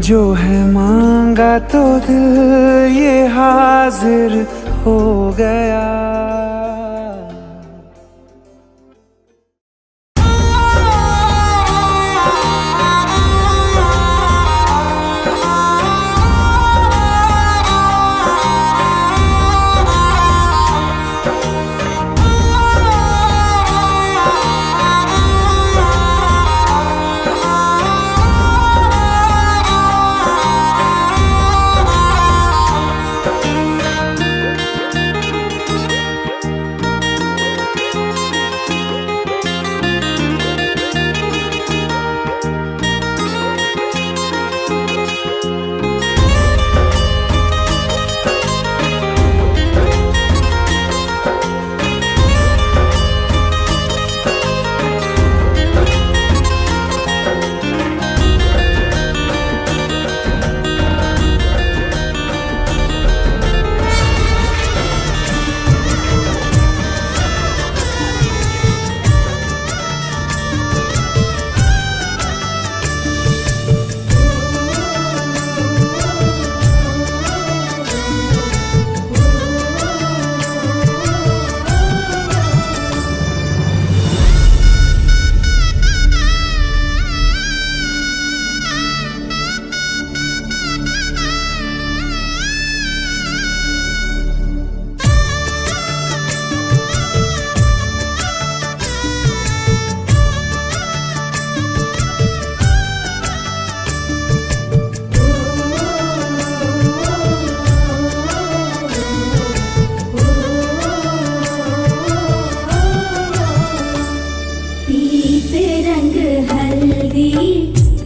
जो है मांगा तो दिल ये हाजिर हो गया।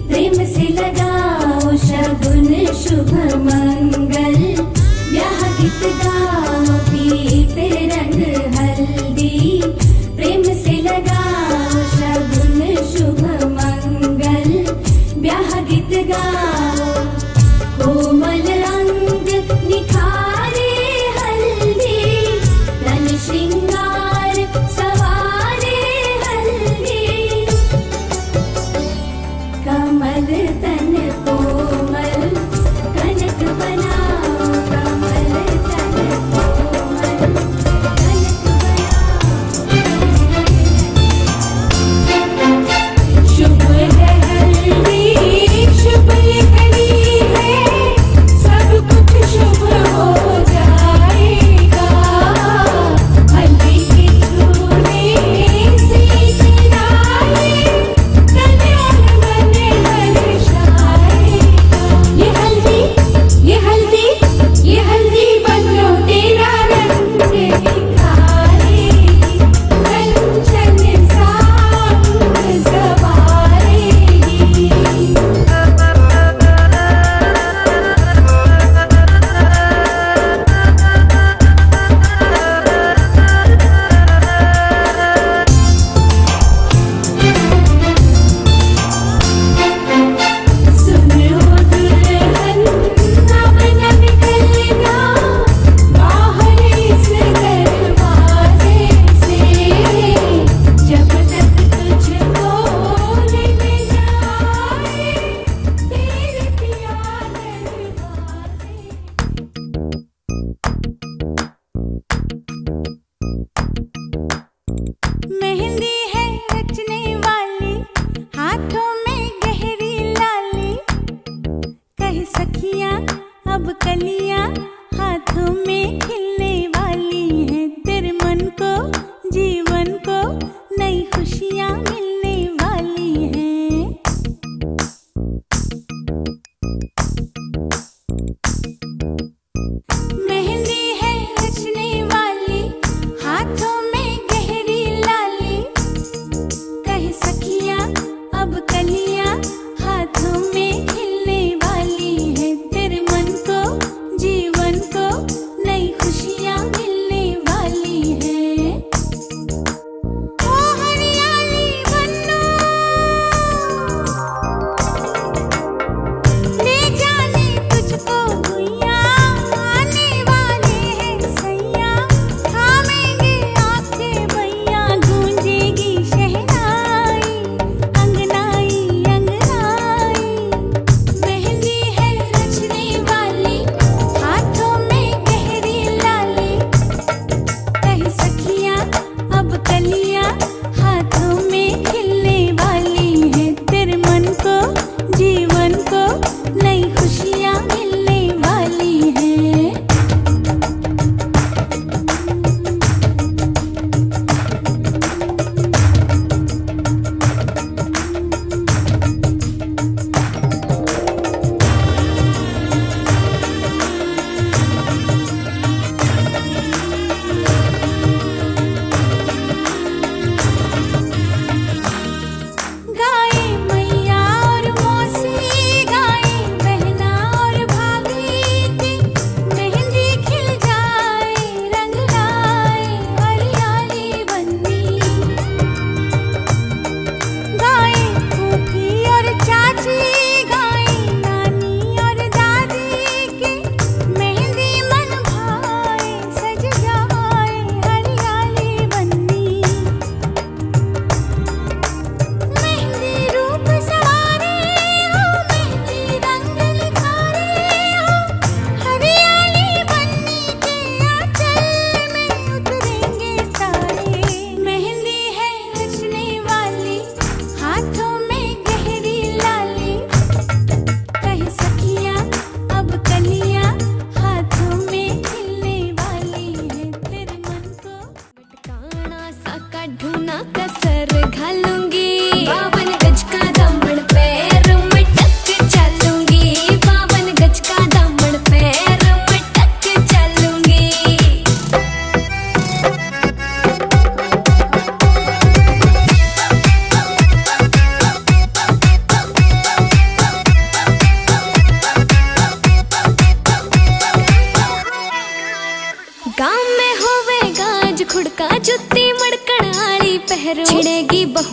प्रेम से लगाओ शगुन शुभ मंगल, ब्याह गीत गाओ पीते रंग हल्दी। प्रेम से लगाओ शगुन शुभ मंगल, ब्याह गीत गाओ। कोमल अंग निखारे हल्दी, तन श्रृंगार सवारे हल्दी। कमल तन कोमल कनक बनाओ, कमल तन कोमल कनक बनाओ। शुभ है हल्दी, शुभ ये घड़ी है, सब कुछ शुभ हो जाएगा। हल्दी की धूने से जलाए, तन और मन हर्षा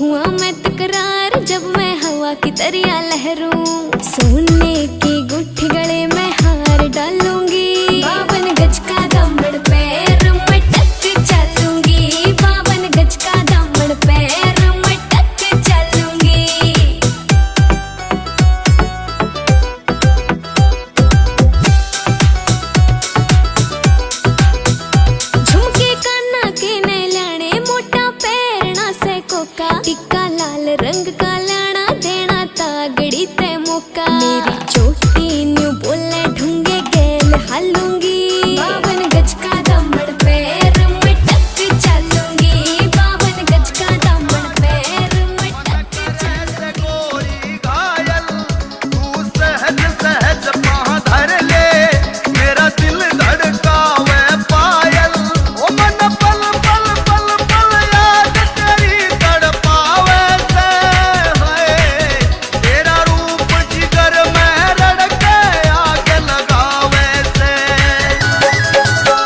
हुआ मैं तकरार जब मैं हवा की तरिया लहरूं। सोने की गुठी गले में हार डालूंगी, 52 गज का दामन पैर में टक चलूंगी, 52 गज का दामन पैर में टक चलूंगी। झुमके काना के न लाने, मोटा पैरना से कोका, टिक्का लाल रंग का लाना देना तागड़ी ते मौका। मेरी चोटी न्यू बोले ढूंगे गेल हालूंगी, 52 गज का दामन पैर में टक चलूंगी, 52 गज का दामन पैर में टक चलूंगी। गोरी घायल तू सहज सहज पाँव धर ले, मेरा दिल धड़कावे पायल। ओ मन पल पल पल पल याद तेरी तड़पावे से है, तेरा रूप जिगर में रड़के आग लगावे से।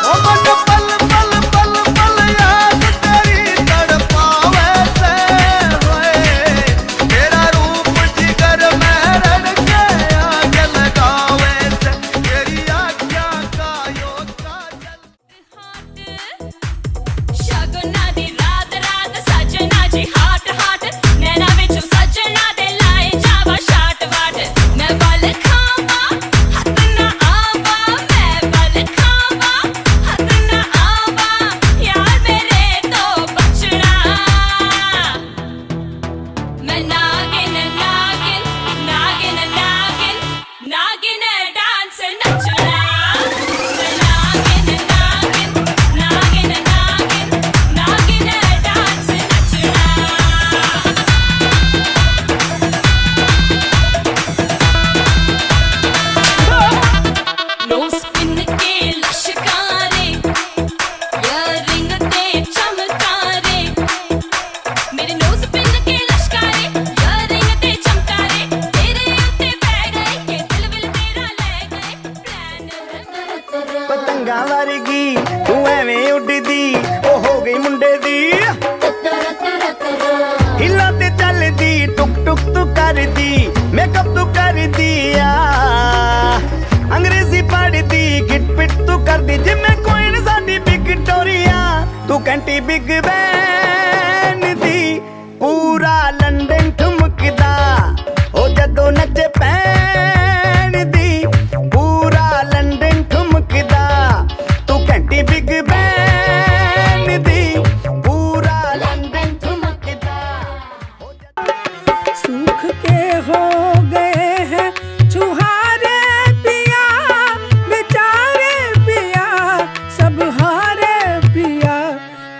ओ मन पल पल पल पल याद तेरी तड़पावे से है, तेरा रूप जिगर में रड़के आग लगावे से। तेरी आँखों का यो काजल शगुना दी रात रात सजना जी हाट हाट, नैना विचों सजना दे लाए जावा शाट वाट। मैं बल खावा हथ ना आवा, मैं बल खावा हथ ना आवा, यार मेरे तो बचना। मैं नागिन नागिन नागिन नागिन नागिन डांस नचना। मैं नागिन नागिन नागिन नागिन नागिन डांस नचना। नोस पिन के लश्कारे, इयररिंग ते चमकारे, मेरे नोस पिन के लश्कारे, इयररिंग ते चमकारे, तेरे उत्ते पै गए कि दिल विल तेरा ले गए प्लान। पतंगा वर्गी तू एवें उड़दी, ओ हो गई मुंडे दी हिला ते चलदी, टुक टुक तू करदी, मेकअप तू करदी आ, अंग्रेजी पढ़दी, गिट पिट तू करदी, जिमें कोई साडी विक्टोरिया। तू कैंटी बिग बैन दी, पूरा लंदन ठुमकदा, ओ जदों नचे पैन दी, पूरा लंदन ठुमकदा। तू कैंटी बिग बैन दी, पूरा लंदन ठुमकदा। सूख के हो गए हैं छुहारे पिया, बेचारे पिया सब हारे पिया,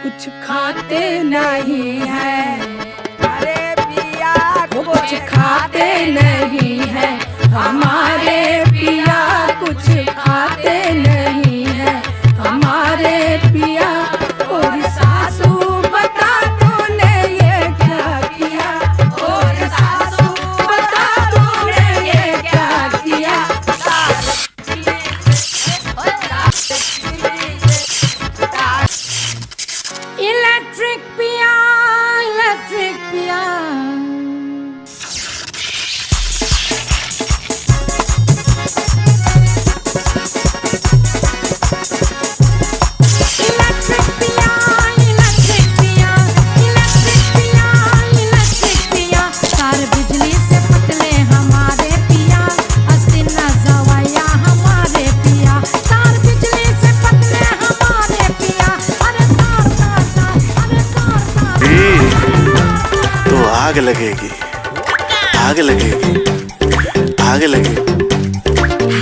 कुछ खाते नहीं है। अरे पिया कुछ खाते नहीं है, हमारे पिया कुछ खाते नहीं है, हमारे पिया। और सासू बता तूने ये क्या किया, और सासू बता तूने ये क्या किया। इलेक्ट्रिक पिया, इलेक्ट्रिक पिया। इलेक्ट्रिक पिया, इलेक्ट्रिक पिया, इलेक्ट्रिक पिया, इलेक्ट्रिक पिया। तार बिजली से पतले हमारे पिया, अस्तिना जवाया हमारे पिया, तार बिजली से पतले हमारे पिया। अरे तार तार तार, अरे तार तार। तो आग लगेगी, आग लगेगी, आग लगेगी।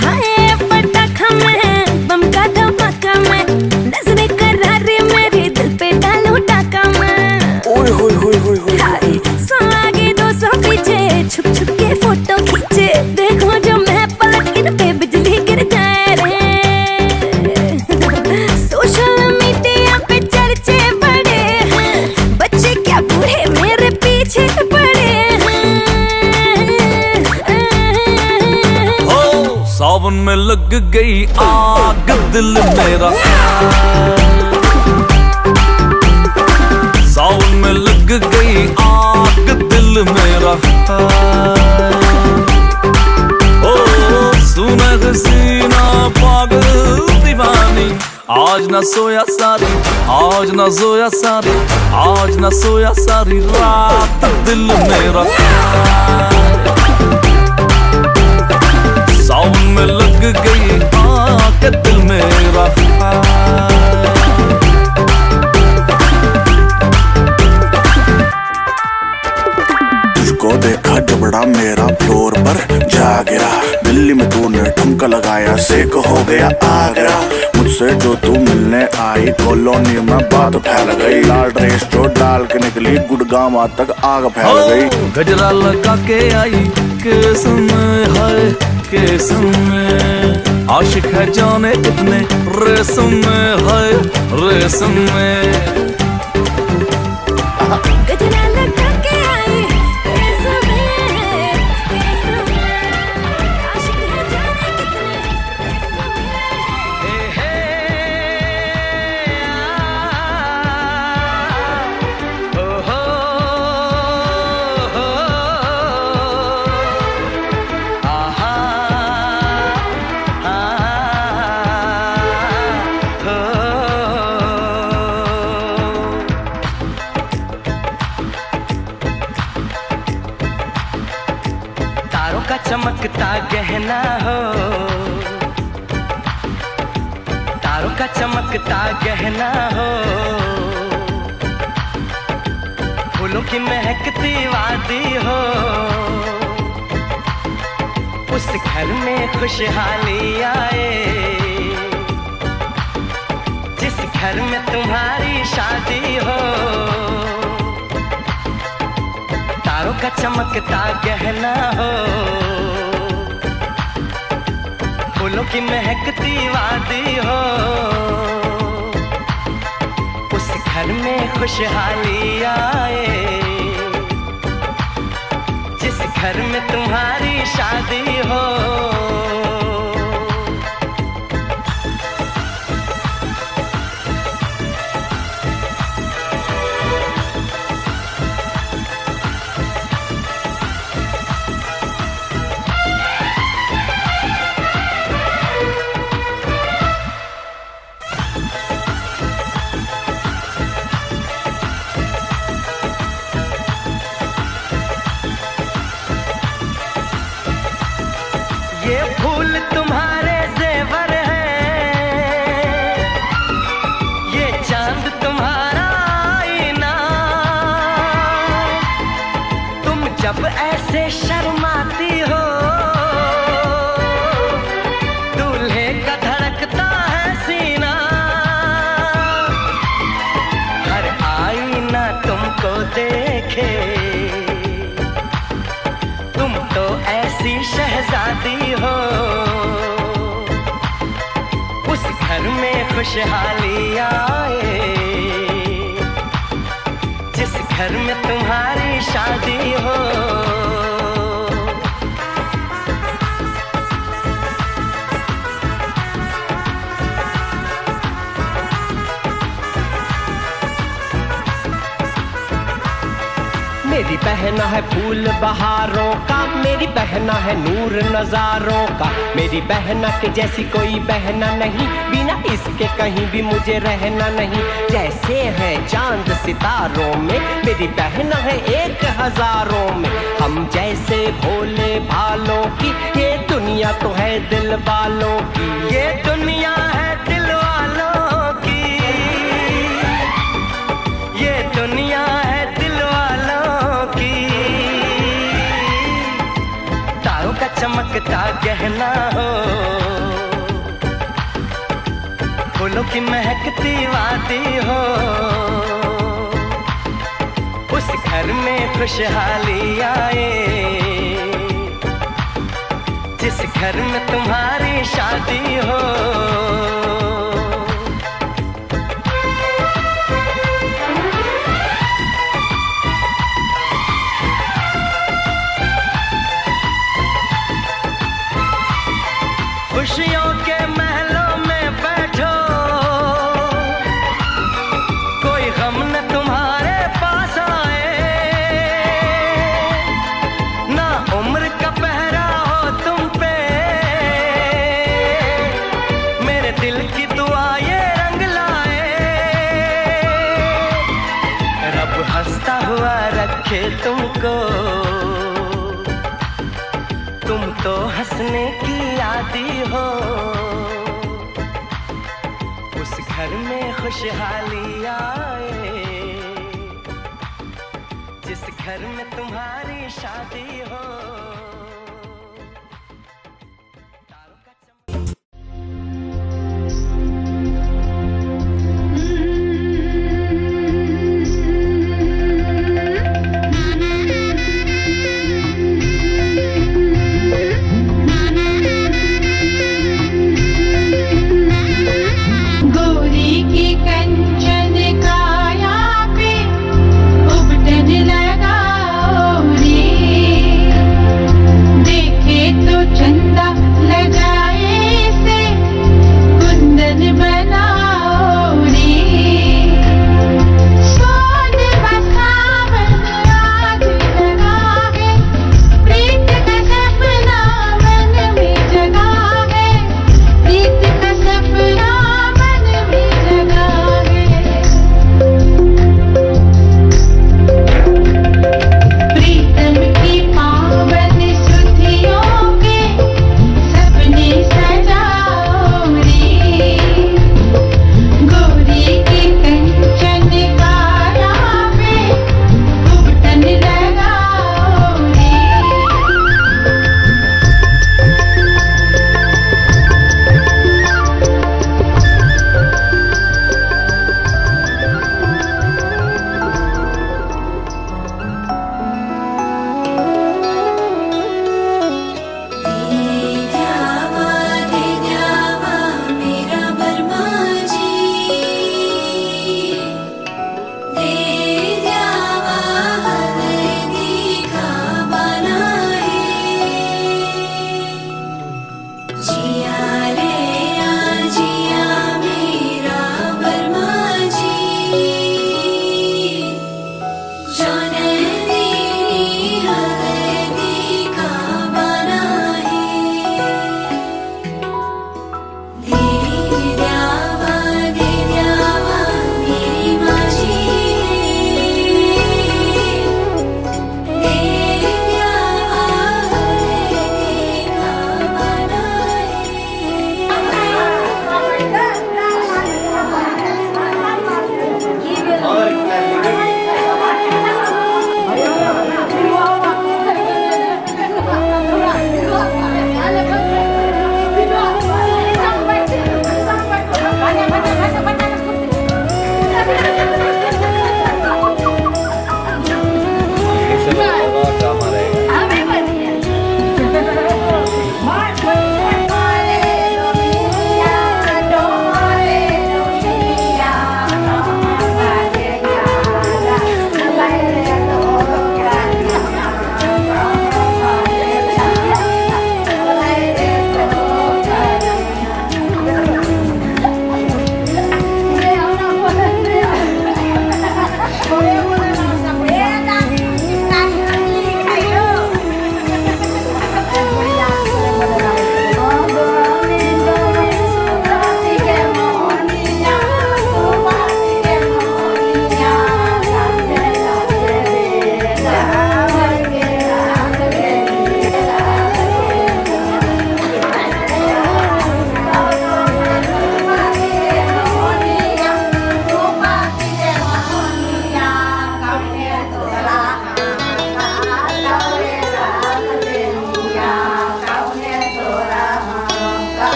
हाय पटाखा में बम का धमाका में, नजरें करारी मेरे दिल पे डालो टाका में। ओए होए होए होए होए। हाय 100 आगे 200 पीछे, छुप छुप के फोटो खींचे, देखो जो मैं पलट इन पे बिजली गिर जाए रे। सोशल मीडिया पे चर्चे बड़े हैं, बच्चे क्या बूढ़े मेरे पीछे पड़े हैं। सावन में लग गई आग दिल मेरा, सावन में लग गई आग मेरा ओ सुना हसीना पागल दीवानी आज न सोया सारी आज न सोया सारी आज न सोया सारी रात दिल मेरा सावन में लग गई आके दिल मेरा तुझको देखा जबड़ा मेरा फ्लोर पर जा गिरा दिल्ली में तूने ठुमका लगाया सेक हो गया आगरा मुझसे जो तू मिलने आई कॉलोनी में बात फैल गई लाल ड्रेस जो डाल के निकली गुड़गांव तक आग फैल गई गजरा लगा के आई केस में है केस में आशिक है जाने कितने रेसम में है रेसम में गजरा लगा के आई केस में आशिक है जाने कितने चमकता गहना हो तारों का चमकता गहना हो फूलों की महकती वादी हो उस घर में खुशहाली आए जिस घर में तुम्हारी शादी हो तारों का चमकता गहना हो फूलों की महकती वादी हो उस घर में खुशहाली आए जिस घर में तुम्हारी शादी हो ये फूल तुम्हारे जेवर हैं ये चांद तुम्हारा आईना तुम जब ऐसे शर्माती हो दूल्हे का धड़कता है सीना हर आईना तुमको देखे तुम तो ऐसी शहजादी हो उस घर में खुशहाली आए जिस घर में तुम्हारी शादी हो मेरी बहना है फूल बहारों का मेरी बहना है नूर नजारों का मेरी बहना के जैसी कोई बहना नहीं बिना इसके कहीं भी मुझे रहना नहीं जैसे है चांद सितारों में मेरी बहना है 1000 में हम जैसे भोले भालों की ये दुनिया तो है दिल वालों की ये दुनिया है दिल वालों की ये दुनिया है दिल वालों की तारों का चमकता गहना हो फूलों की महकती वादी हो उस घर में खुशहाली आए जिस घर में तुम्हारी शादी हो खुशियों के महलों में बैठो कोई गम न तुम्हारे पास आए तुम तो हंसने की आदी हो, उस घर में खुशहाली आए जिस घर में तुम्हारी शादी हो। गोरी की कंचन काया पे उबटन लगा रे,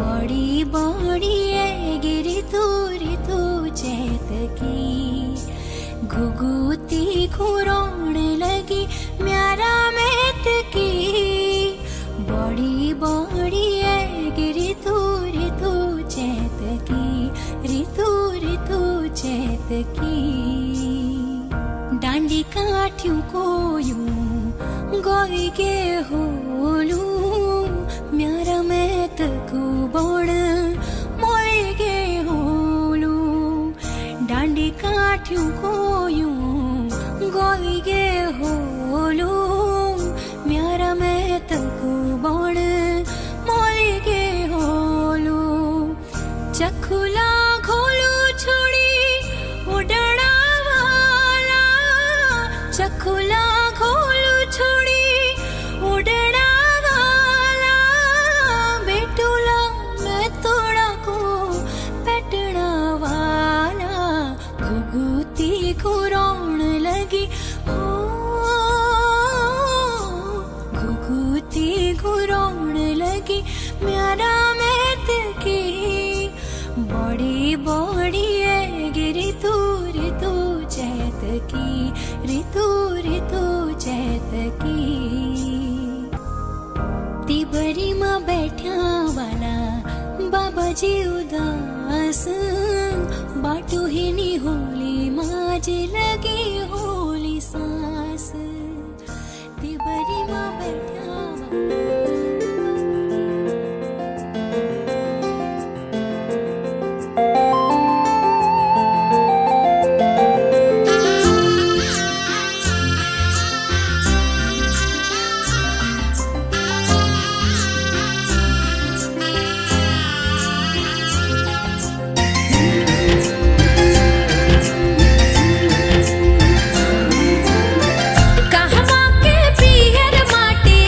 बड़ी बड़ी है गिरी ऋतु चैत की घुघुती घुरोण लगी म्यारा मैत की बड़ी बड़ी है ऋतु चैत की ऋतु चैत की डांडी काठियों को यूं गोई के होलू म्यारा मैत को बोण मोले के होलू डांडी काठियों को यूं गोई के होलू म्यारा मैत को बोण मोले के होलू चखुला घोलू छोड़ी उड़ना वाला चखुला घोलू छोड़ी उड़ना वाला बेटूला मैं तोड़ा को पेटना वाला घुघुती घुरोण लगी हो घुघुती घुरोण लगी म्यारा मैत की बड़ी बड़ी है ऋतु चैत की ऋतु चैत की तिबरी में बैठा वाला बाबा जी उदास बाटू ही नी होली माज लगी होली सांस तिबरी में बैठा वाला कहवा के पियर माटी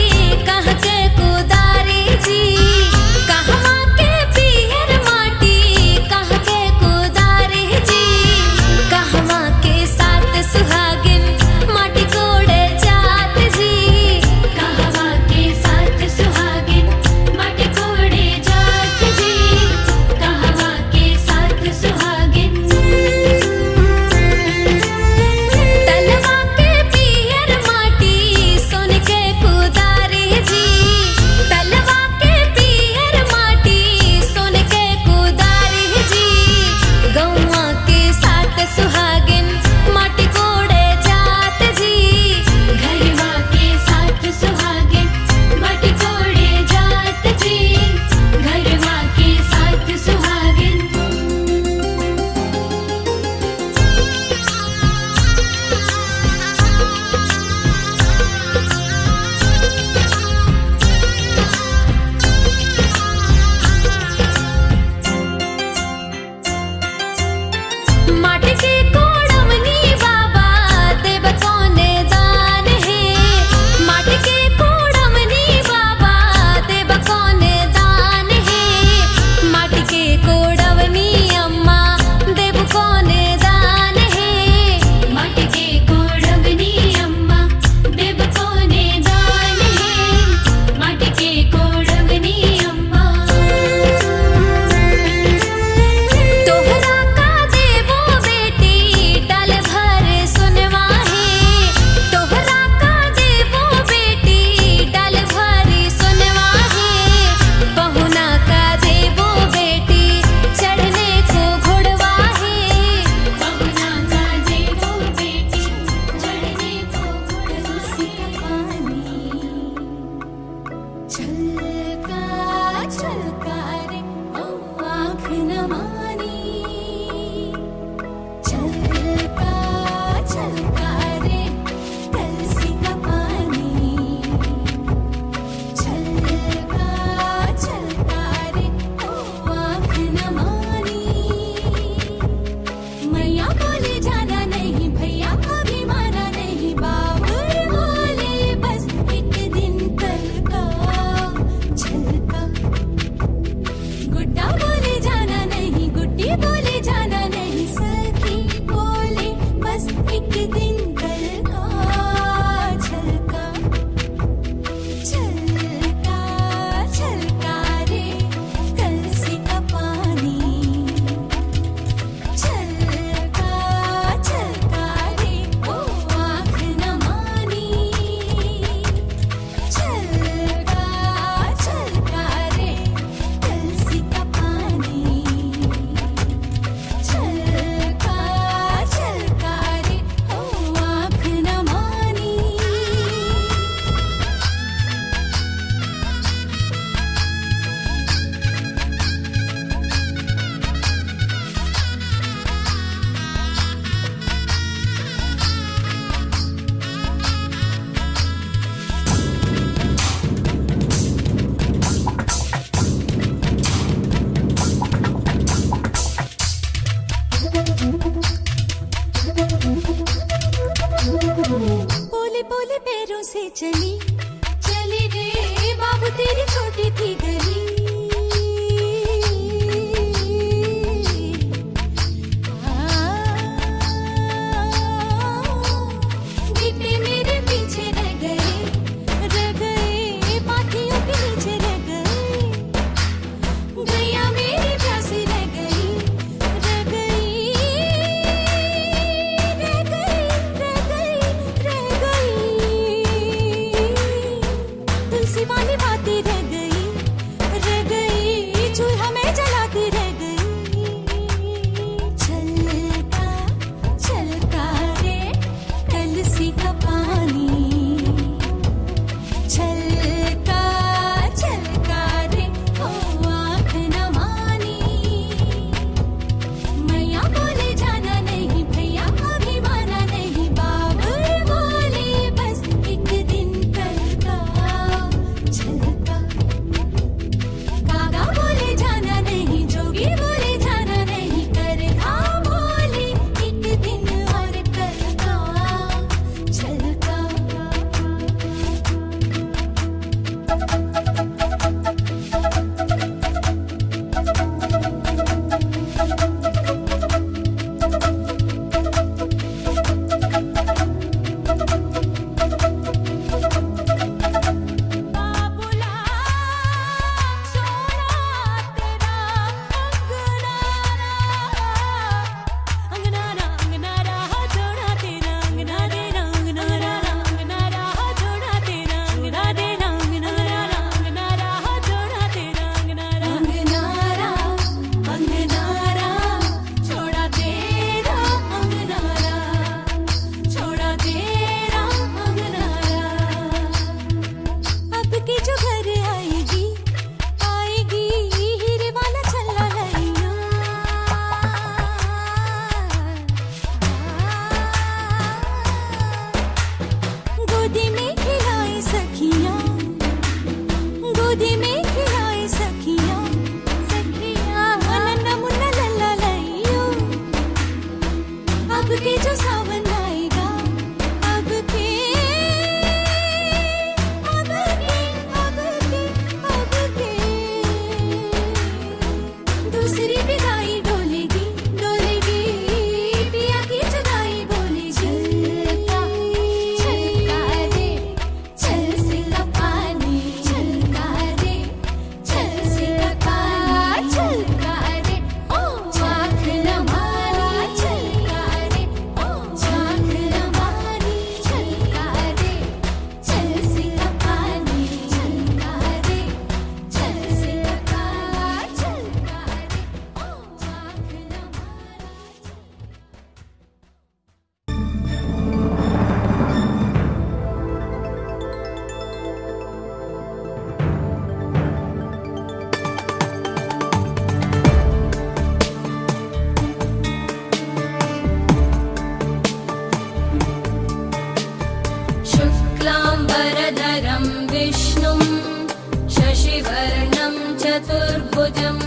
चतुर्भुजम्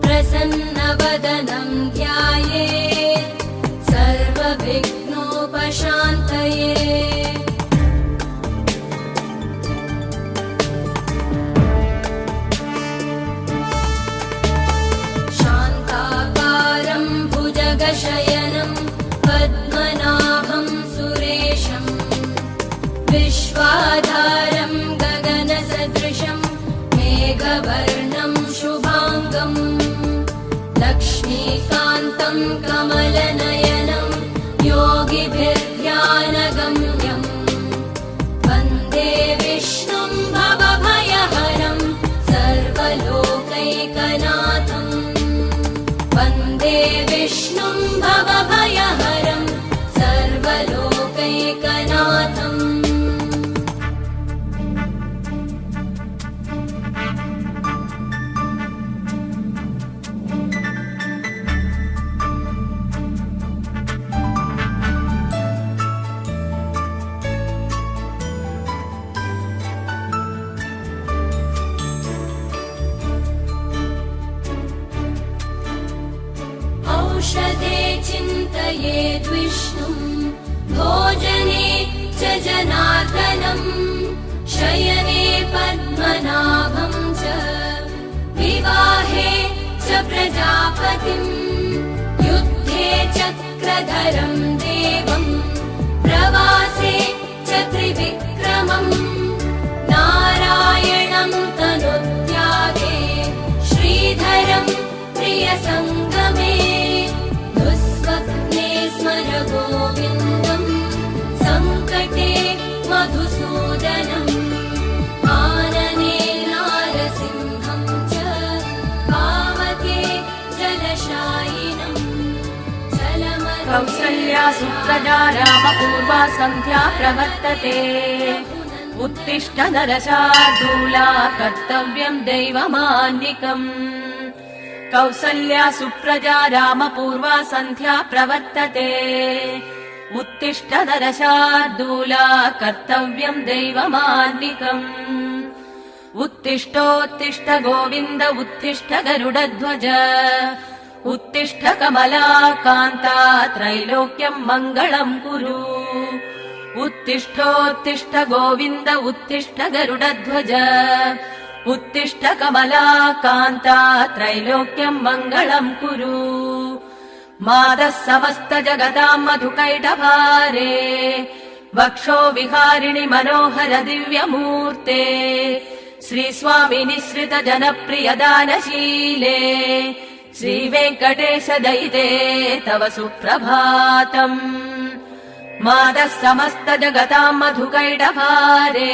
प्रसन्नवदनं ध्यायेत् सर्वविघ्नोपशान्तये। शान्ताकारं भुजगशयनं पद्मनाभं सुरेशं विश्वाधारं गगनसदृशं मेघवर्णं शुभाङ्गं लक्ष्मीकान्तं कमलनयनं योगिभिर्ध्यानगम्यं वन्दे विष्णुं भवभयहरं सर्वलोकैकनाथं वन्दे विष्णुं भवभयहरं सर्वलोकैकनाथम्। औषधे चिन्तयेद् विष्णुं भोजने च जनार्दनं शयने पद्मनाभं च विवाहे च प्रजापतिं युद्धे चक्रधरं देवं प्रवासे च त्रिविक्रमं नारायणं तनुत्यागे श्रीधरं प्रियसङ्गमे दुःस्वप्ने स्मर गोविन्दं सङ्कटे मधुसूदनम् आनने नारसिंहं च पावके जलशायिनम् कौसल्या सुप्रजा रामपूर्वा सन्ध्या प्रवर्तते उत्तिष्ठ नरशार्दूला कर्तव्यं दैवमान्निकम् कौसल्या सुप्रजा रामपूर्वा सन्ध्या प्रवर्तते उत्तिष्ठ नरशार्दूला कर्तव्यं दैवमान्निकम् उत्तिष्ठोत्तिष्ठ गोविन्द उत्तिष्ठ गरुडध्वज उत्तिष्ठ कमलाकान्ता त्रैलोक्यं मङ्गलं कुरु उत्तिष्ठोत्तिष्ठ गोविन्द उत्तिष्ठ गरुडध्वज उत्तिष्ठ कमलाकान्ता त्रैलोक्यं मङ्गलं कुरु मादः समस्त जगतां मधुकैटभारे वक्षो विहारिणि मनोहर दिव्यमूर्ते श्रीस्वामि निःसृत जनप्रिय दानशीले श्रीवेङ्कटेश दयिते तव सुप्रभातम् मादः समस्त जगतां मधुकैटभारे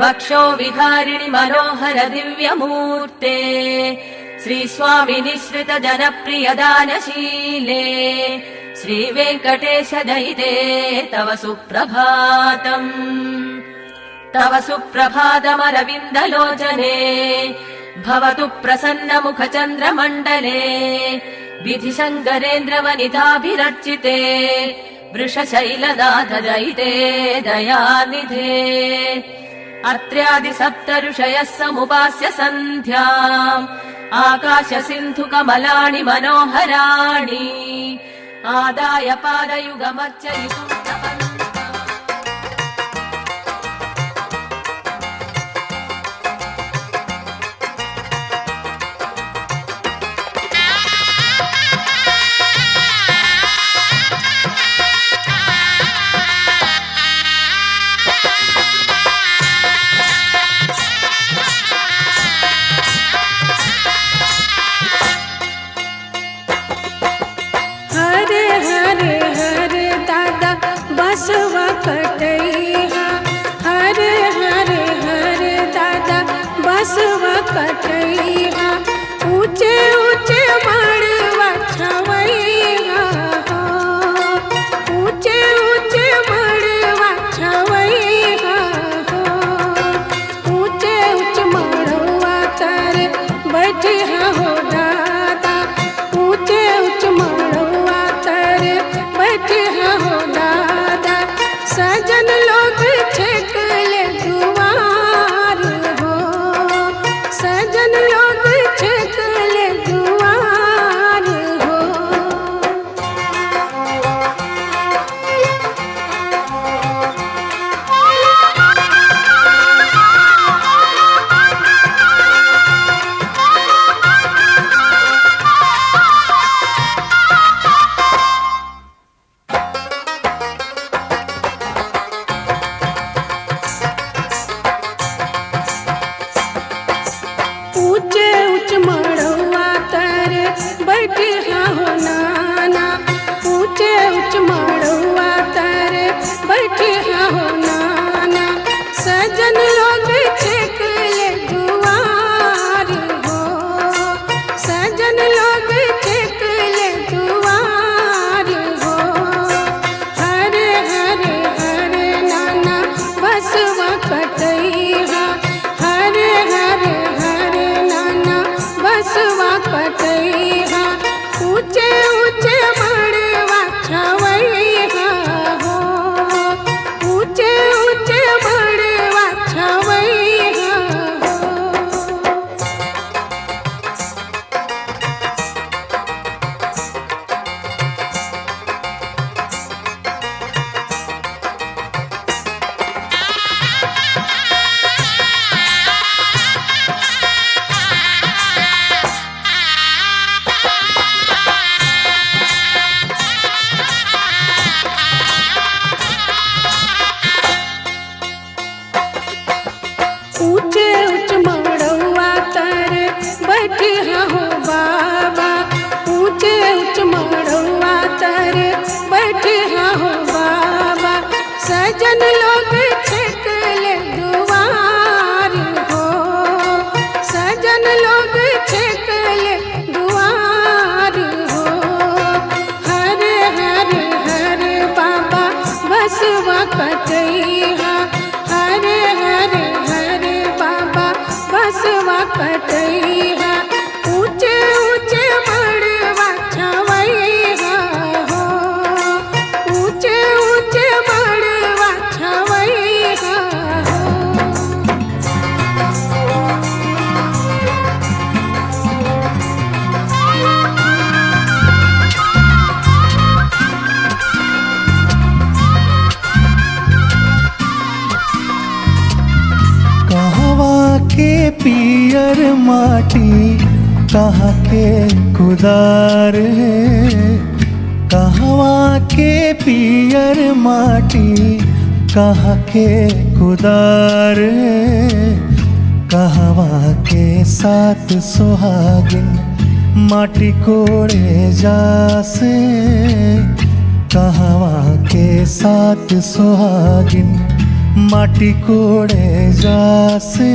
वक्षो विहारिणि मनोहर दिव्यमूर्ते श्रीस्वामि निःसृत जनप्रिय दानशीले श्रीवेङ्कटेश दयिते तव सुप्रभातम् तव सुप्रभातमरविन्दलोचने भवतु प्रसन्नमुखचन्द्रमण्डले विधिशङ्करेन्द्रवनिताभिरर्चिते वृषशैलनाथ दयिते दयानिधे अर्त्र्यादि सप्त ऋषयः समुपास्य सन्ध्याम् आकाश सिन्धु कमलानि मनोहराणि आदाय पादयुगमर्चयितुम् बसवा कटैया हरे हरे हरे दादा बसवा कटैया ऊंचे ऊंचे मड़वा छवैया ऊंचे ऊंचे मड़वा छवैया ऊंचे ऊंचे मड़वा तर बैठे हो दादा ऊंचे ऊंचे मड़वा तर बैठे हो दादा सजन लोग छेक ले दुआर हो सजन लोग कहाँ के कुदार है, कहवा के पियर माटी, कहाँ के कुदार है, कहवा के साथ सुहागिन माटी कोड़े जासे, कहवा के साथ सुहागिन माटी कोड़े जासे।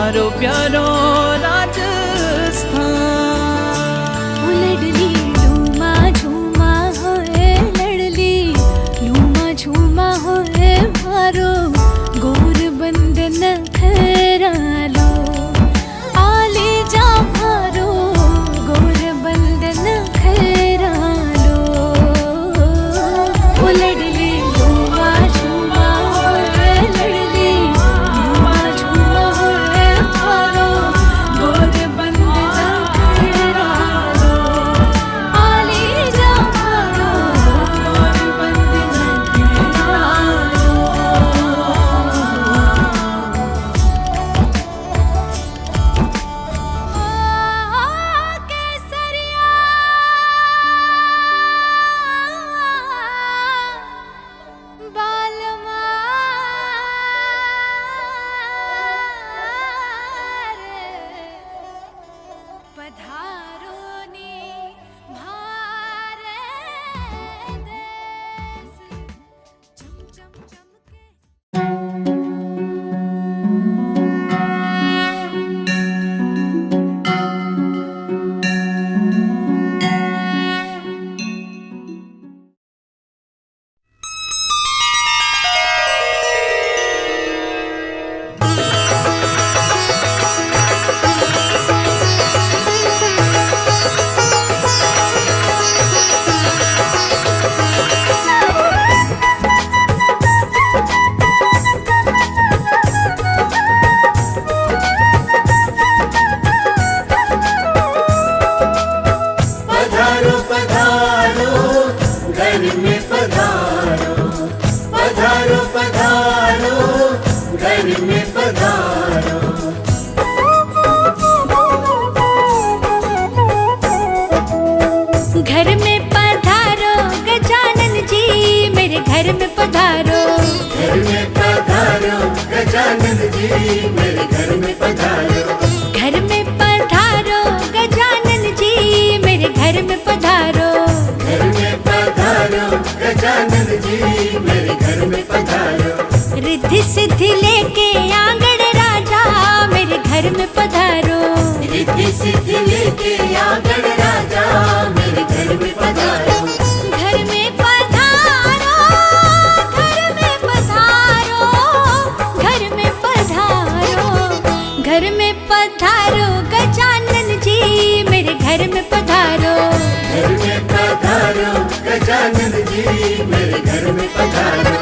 मारो प्यारो राजस्थान। लडली लूमा झूमा होए, लडली लूमा झूमा होए मारो गोर बंदन खरालो। आले जा मारो गोर बंदन खरालो। लडली लूमा झूमा होए, लडली लूमा झूमा होए मारो गोर बंदन खरालो। आले जा मारो गोर बंदन खरालो। केसरिया बालमा रे पधारो नी भारे देश। चम चम चमके पधारो पधारो घर में पधारो, पधारो पधारो घर में पधारो। घर में पधारो गजानन जी, मेरे घर में पधारो। घर में पधारो गजानन जी, मेरे घर में पधारो। घर में पधारो गजानन जी, मेरे घर में पधारो। घर में पधारो गजानन जी, मेरे घर में पधारो। रिद्धि सिद्धि लेके आंगण राजा, मेरे घर में पधारो। रिद्धि सिद्धि लेके आंगन राजा, मेरे घर में पधारो। घर में पधारो, घर में पधारो, घर में पधारो। घर में पधारो गजानन जी, मेरे घर में पधारो। घर में पधारो गजानन जी, मेरे घर में पधारो।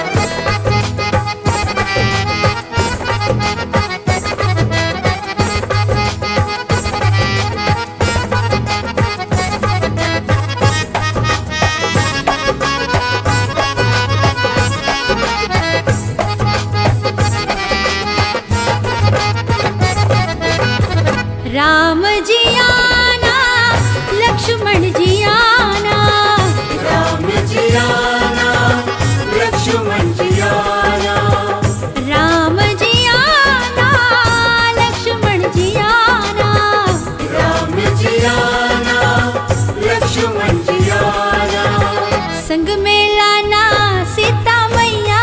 राम जी आना, लक्ष्मण जी आना। राम जी आना, लक्ष्मण जी आना। राम जी आना, लक्ष्मण जी आना। राम जी आना, लक्ष्मण जी आना। संग में लाना सीता मैया,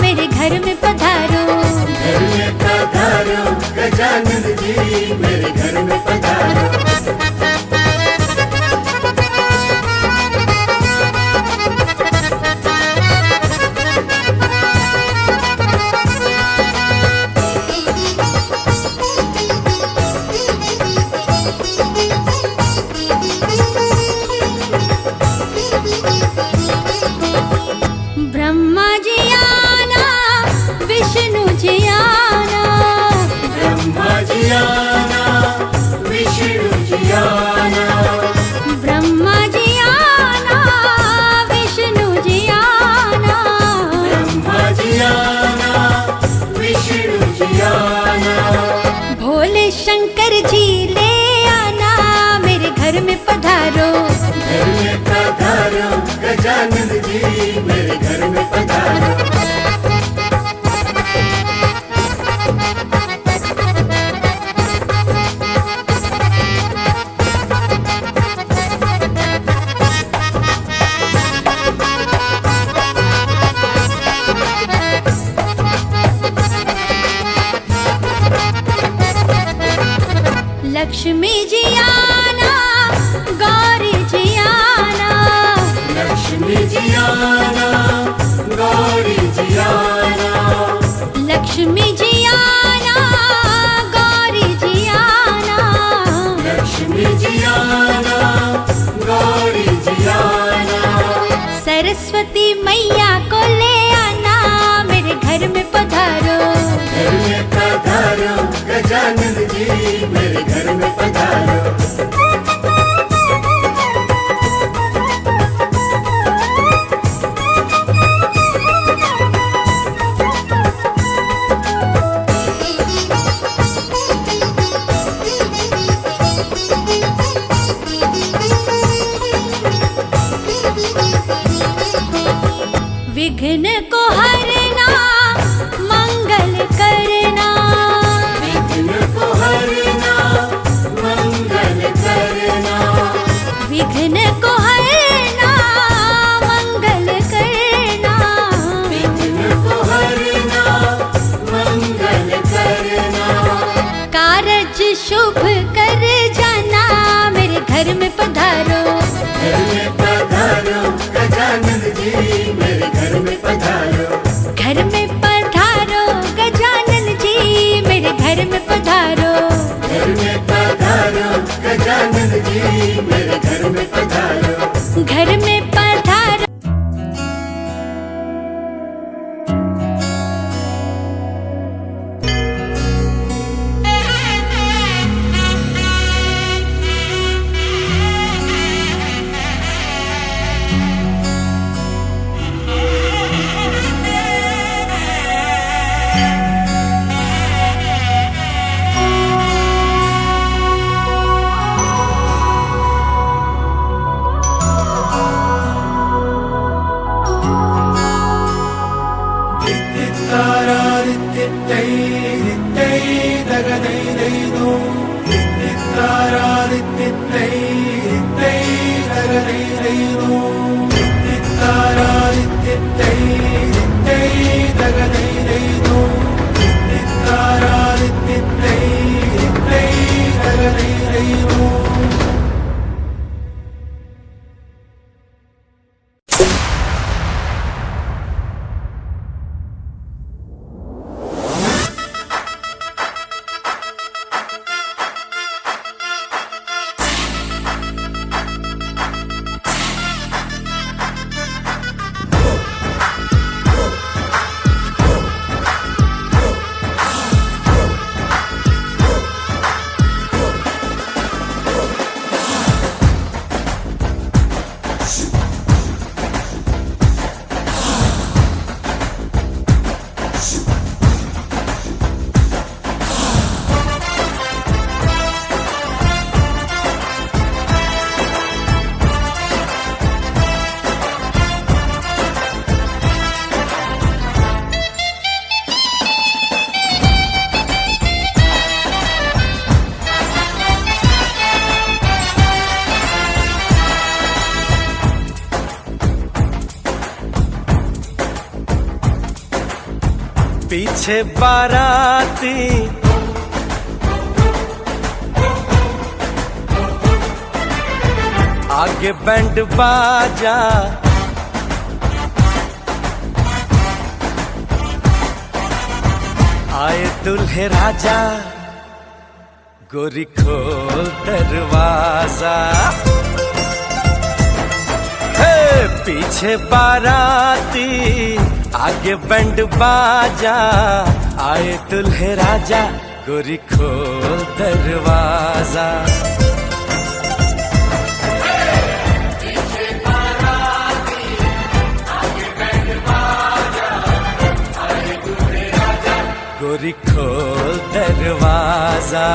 मेरे घर में पधारो। घर में पधारो गजानन जी, मेरे घर में पधारो। ब्रह्मा जी आना, विष्णु जी आना। ब्रह्मा जी आना, विष्णु जी आना। ब्रह्मा जी आना, विष्णु जी आना। ब्रह्मा जी आना, विष्णु जी आना। भोले शंकर जी ले आना, मेरे घर में पधारो। घर में पधारो गजानन जी, मेरे घर में पधारो। लक्ष्मी जी आना, गौरी जी आना, लक्ष्मी जी आना, गौरी जी आना, लक्ष्मी जी आना, गौरी जी आना, लक्ष्मी जी आना, गौरी जी आना। सरस्वती मैया को ले आना, मेरे घर में पधारो, घर में पधारो गजानन जी, मेरे घर में पधारो। विघ्न को हरना, मंगल करना, विघ्न को हरना, मंगल करना, विघ्न को हरना, मंगल करना, विघ्न को हरना, मंगल करना। कारज शुभ कर जाना, मेरे घर में पधारो, घर में पधारो गजानन जी, मेरे घर में पधारो। घर में पधारो गजानन जी, मेरे घर में पधारो, घर में पधारो गजानन जी, मेरे घर में पधारो। घर में पधारो। पीछे बाराती आगे बैंड बाजा, आए दुल्हे राजा, गोरी खोल दरवाजा। हे पीछे बाराती आगे बैंड बाजा, आए दुल्हे राजा, गोरी खोल दरवाजा। गोरी खोल दरवाजा।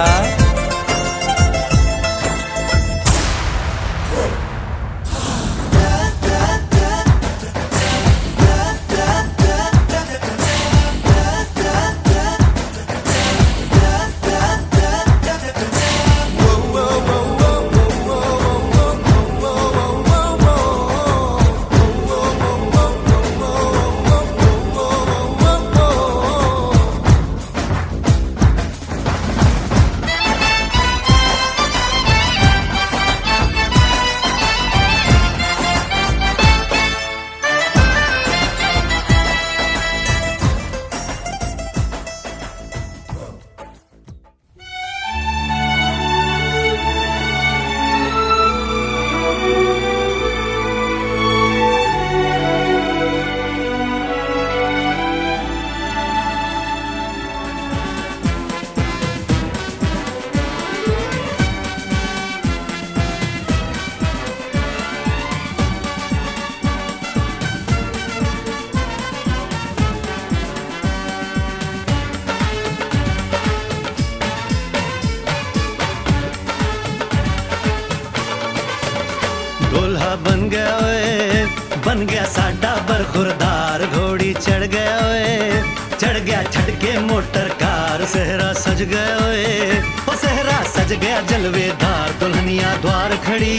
बन गया साडा बरखुरदार, घोड़ी चढ़ गया ओए, चढ़ गया छटके मोटर कार, सहरा सज गया ओए, ओ सहरा सज गया जलवेदार, दुल्हनिया द्वार खड़ी,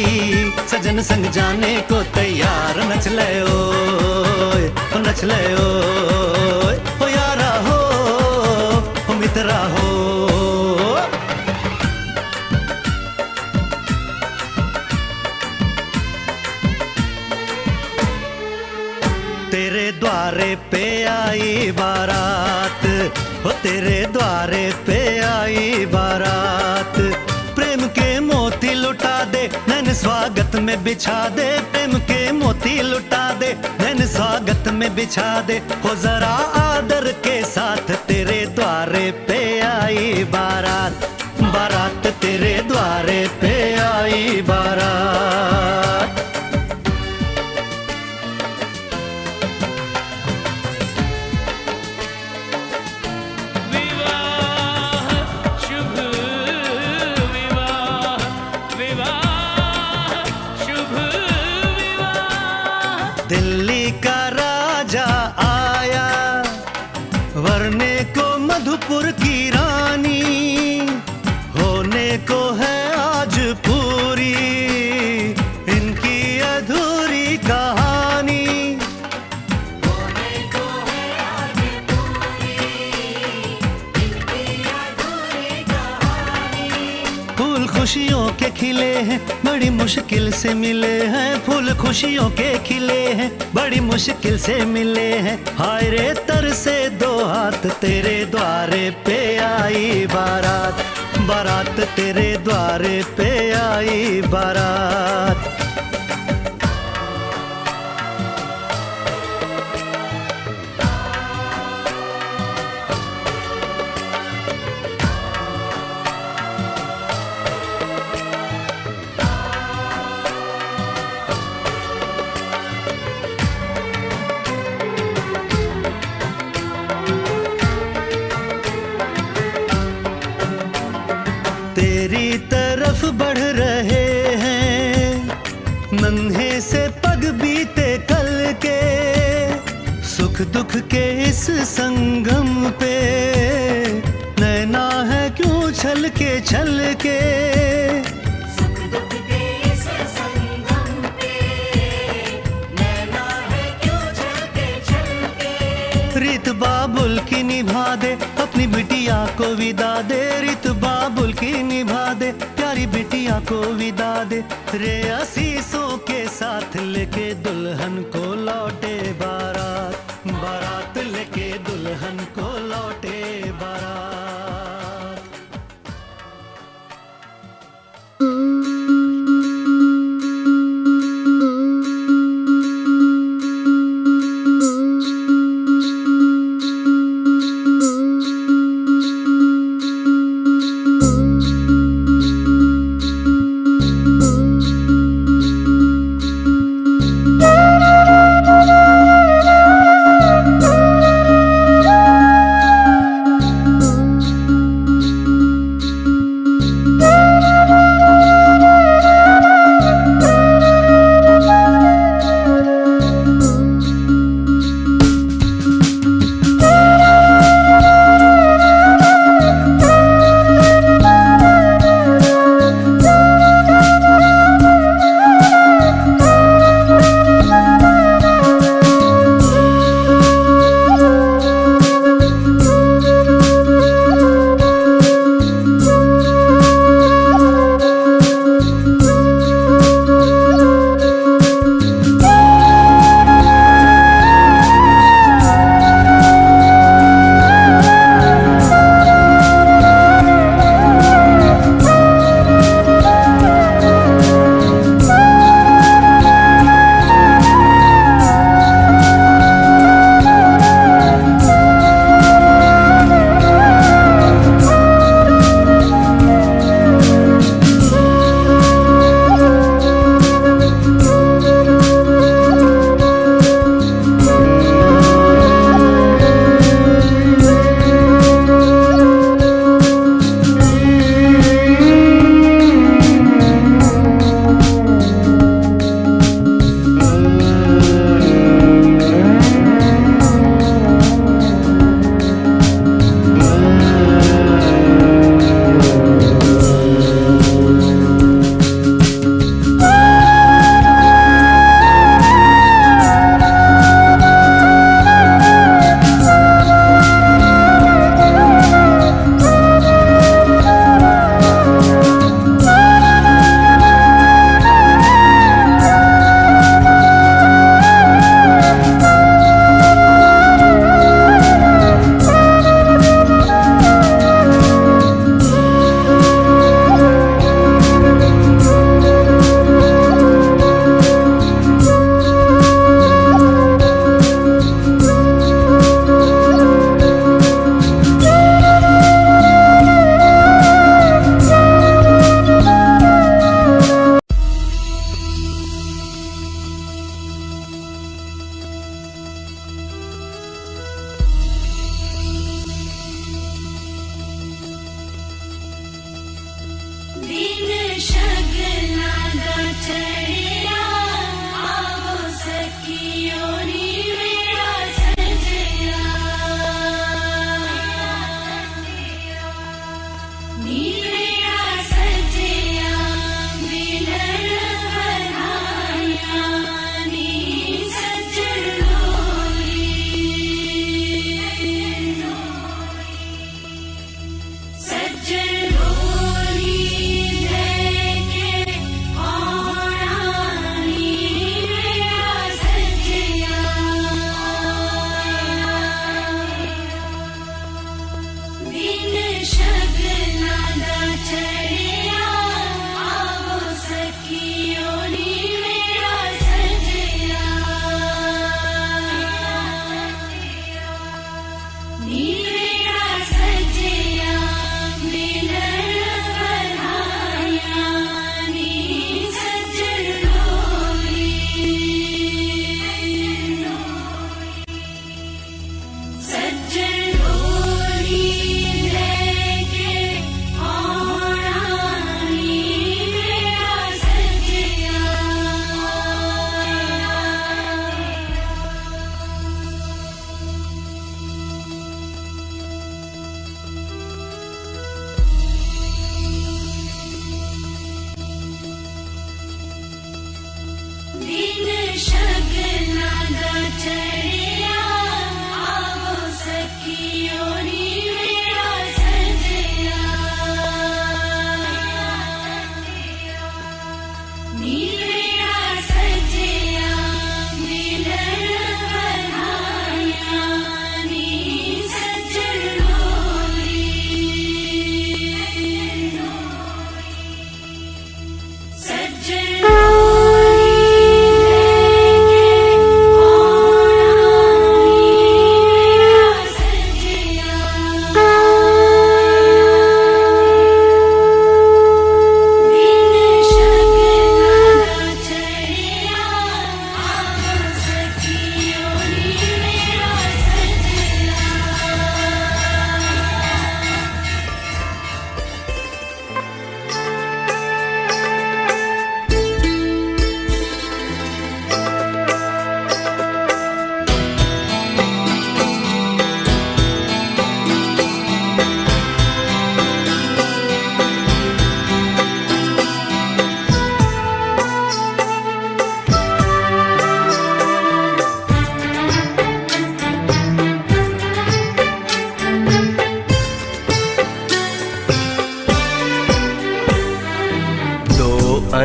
सजन संग जाने को तैयार, नच ले ओए, ओ नच ले ओए, ओ यारा हो, ओ मित्रा हो। तेरे द्वारे पे आई बारात, हो तेरे द्वारे पे आई बारात, प्रेम के मोती लुटा दे नैन स्वागत में बिछा दे, प्रेम के मोती लुटा दे नैन स्वागत में बिछा दे, हो जरा आदर के साथ तेरे द्वारे पे आई बारात, बारात तेरे द्वारे पे आई बारात। दिल्ली का राजा आया, वरने को मधुपुर की रानी, होने को है आज पूरी इनकी अधूरी कहानी, होने को है आज पूरी इनकी अधूरी कहानी। फूल खुशियों के खिले हैं, बड़ी मुश्किल से मिले हैं, फूल खुशियों के खिले हैं, बड़ी मुश्किल से मिले हैं, हाय रे तर से दो हाथ तेरे द्वारे पे आई बारात, बारात तेरे द्वारे पे आई बारात। तेरी तरफ बढ़ रहे हैं नन्हे से पग बीते कल के, सुख दुख के इस संगम पे नैना है क्यों छल के सुख दुख के इस संगम पे नैना है क्यों छल के। रीत बाबुल की निभा दे अपनी बिटिया को विदा दे, रीत बाबुल की निभा दे प्यारी बिटिया को विदा दे, रे आशीषों के साथ लेके दुल्हन को लौटे बारात, बारात लेके दुल्हन को लौटे बारात।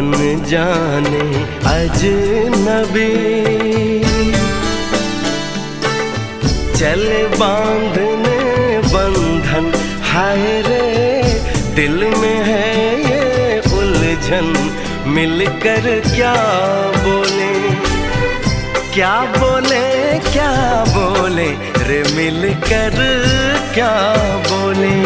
अनजाने अजनबी चले बांधने बंधन, हाय रे दिल में है ये उलझन, मिलकर क्या बोले, क्या बोले, क्या बोले रे मिलकर क्या बोले।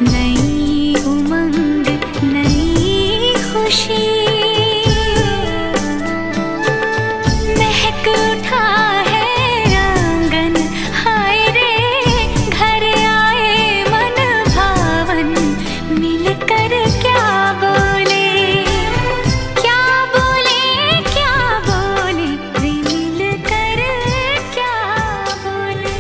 नई उमंग नई खुशी महक उठा है आंगन, हाय रे घर आए मन भावन, मिलकर क्या बोले, क्या बोले, क्या बोले रे मिलकर क्या बोले।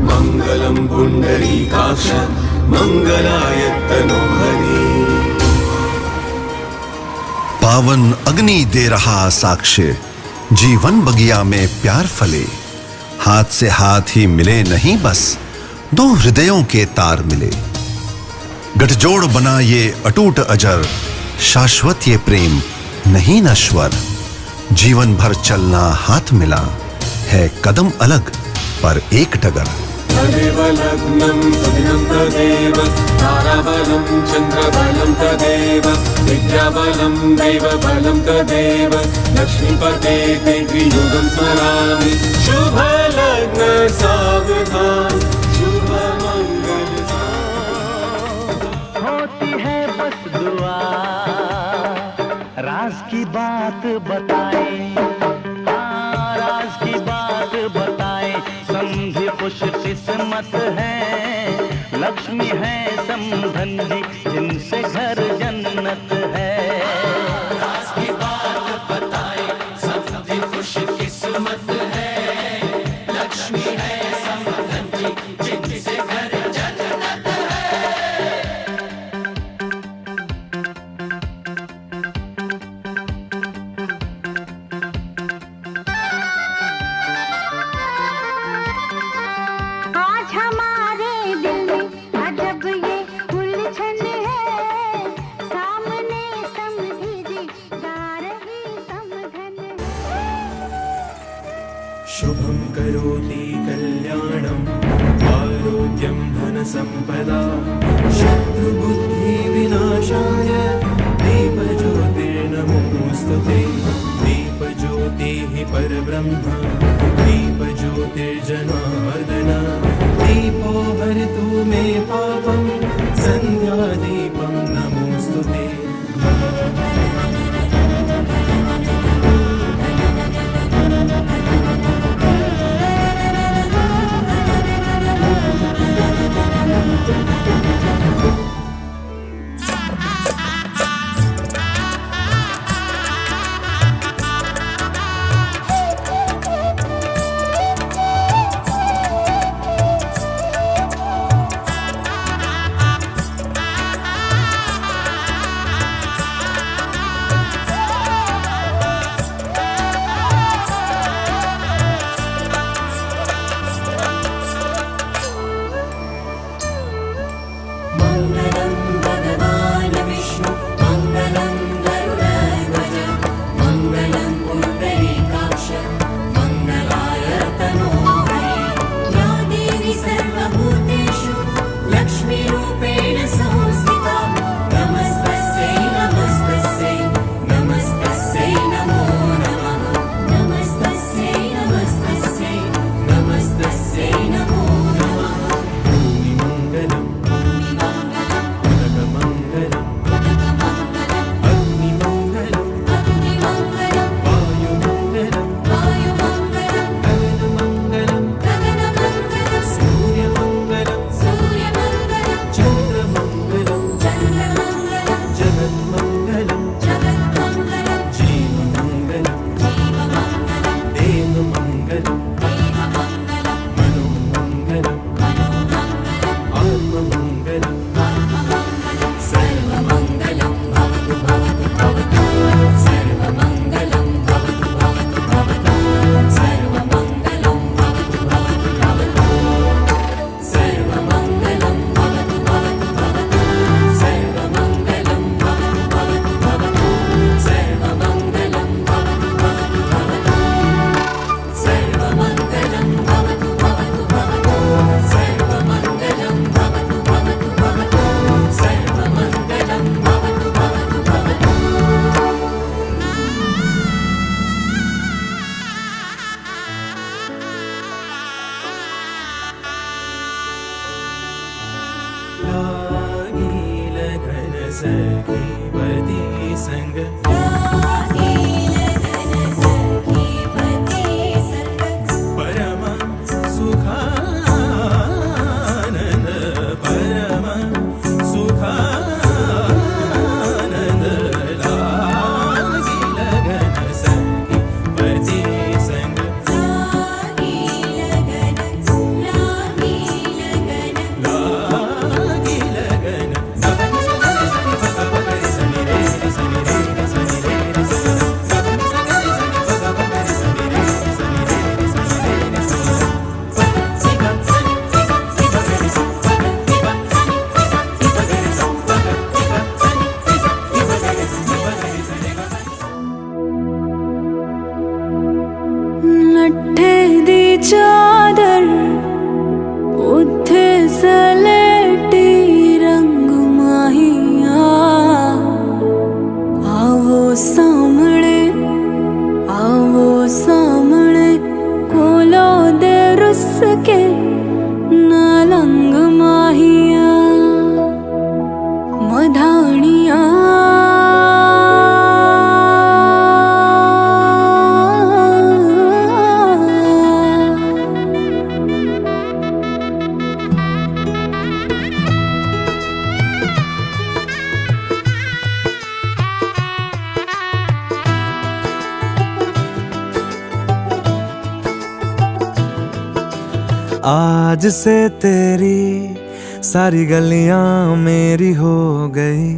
मंगलम पुंडरीकाक्ष मंगलाय तनोहरि। पावन अग्नि दे रहा साक्ष्य, जीवन बगिया में प्यार फले, हाथ से हाथ ही मिले नहीं बस, दो हृदयों के तार मिले, गठजोड़ बना ये अटूट अजर, शाश्वत ये प्रेम नहीं नश्वर, जीवन भर चलना हाथ मिला, है कदम अलग पर एक डगर। तदेव लग्नं सुदिनं तदेव, ताराबलं चन्द्रबलं तदेव, विद्याबलं दैवबलं तदेव, लक्ष्मीपते ते त्रियुगं स्मरामि, शुभ लग्न सावधान, शुभ मंगल सावधान। होती है बस दुआ, राज की बात बताए, राज की बात बताए, समझे खुश किस्मत है, लक्ष्मी है समधन जी, जिनसे घर जन्नत है। राज की बात बताए, समझे खुश किस्मत है, लक्ष्मी है समधन जी, जिनसे घर जन्नत है। आज हमारे दिल में अजब ये उलझन है, सामने समझी जा रही समधन है। शुभं करोति कल्याणं, आरोग्यं धनसम्पदा, शत्रुबुद्धि विनाशाय, दीपज्योतिर्नमोऽस्तुते, दीपज्योतिः परब्रह्म, दीपज्योतिर्जनार्दन, दीपो हरतु मे पापं, सन्ध्यादीपं नमोऽस्तुते। सखी पति संग परम सुखानंद परम सुखानंद लागी लगन सखी पति संग लागी लगन लट्ठे दी चादर उत्थे सलेटी रंग माहिया आवो सामने कोलो दे रुस के नालंग माहिया मधानिया आज से तेरी सारी गलियां मेरी हो गई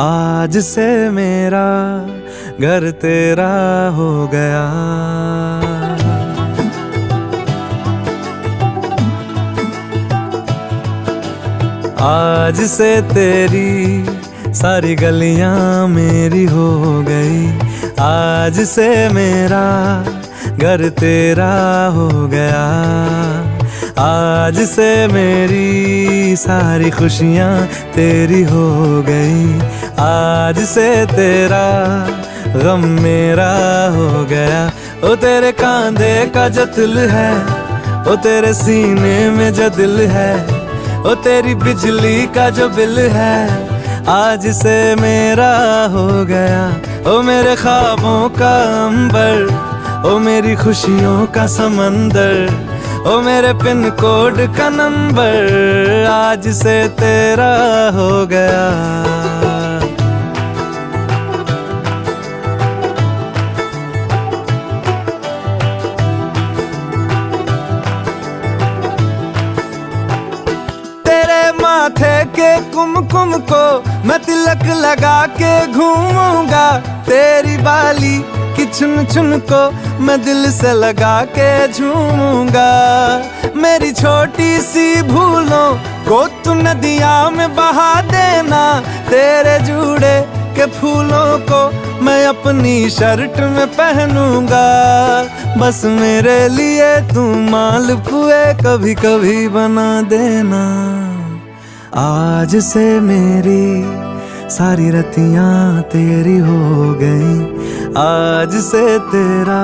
आज से मेरा घर तेरा हो गया आज से तेरी सारी गलियां मेरी हो गई आज से मेरा घर तेरा हो गया आज से मेरी सारी खुशियाँ तेरी हो गई आज से तेरा गम मेरा हो गया ओ तेरे कांधे का जो दिल है ओ तेरे सीने में जो दिल है ओ तेरी बिजली का जो बिल है आज से मेरा हो गया ओ मेरे ख्वाबों का अंबर ओ मेरी खुशियों का समंदर ओ मेरे पिन कोड का नंबर आज से तेरा हो गया तेरे माथे के कुमकुम को मैं तिलक लगा के घूमूंगा तेरी बाली कि चुन चुन को मैं दिल से लगा के झूमूंगा मेरी छोटी सी भूलों को तू नदिया में बहा देना तेरे जूड़े के फूलों को मैं अपनी शर्ट में पहनूंगा बस मेरे लिए तू मालपुए कभी कभी बना देना आज से मेरी सारी रतियां तेरी हो गई आज से तेरा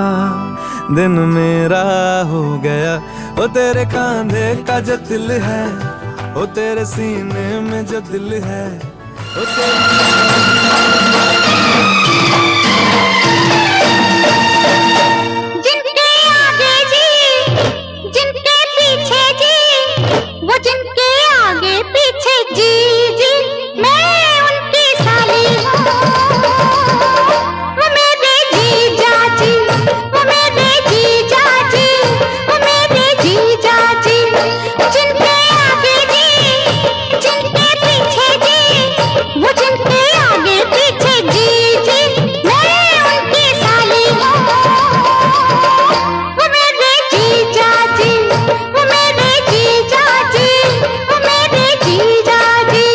दिन मेरा हो गया ओ तेरे कांधे का जो दिल है ओ तेरे सीने में जो दिल है ओ जिनके आगे जी जिनके पीछे जी वो जिनके आगे पीछे जी जी मैं उनकी साली हूँ वो मेरे जीजा जी वो मेरे जीजा जी वो मेरे जीजा जी जिनके आगे जी जिनके पीछे जी वो जिनके आगे पीछे जी जी मैं उनकी साली हूँ वो मेरे जीजा जी वो मेरे जीजा जी वो मेरे जीजा जी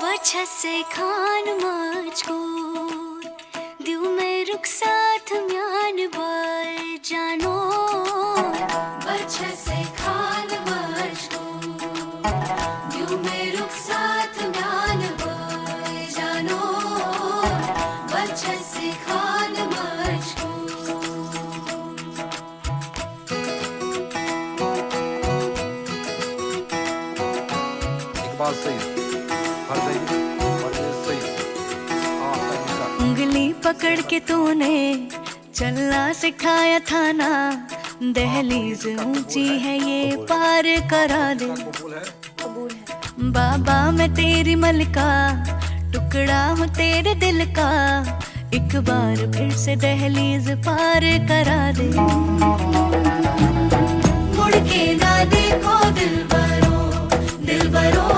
बछा से खान माच को दिउ में रुख साथ म्यान बा अच्छा सिखा नमाज को। इकबाल सही, फर्ज सही, उंगली पकड़ के तूने चलना सिखाया था ना, दहलीज ऊंची है ये पार करा दे। बाबा मैं तेरी मलका, टुकड़ा हूँ तेरे दिल का, एक बार फिर से दहलीज पार करा दे। मुड़ के ना देखो दिल बरो, दिल बरो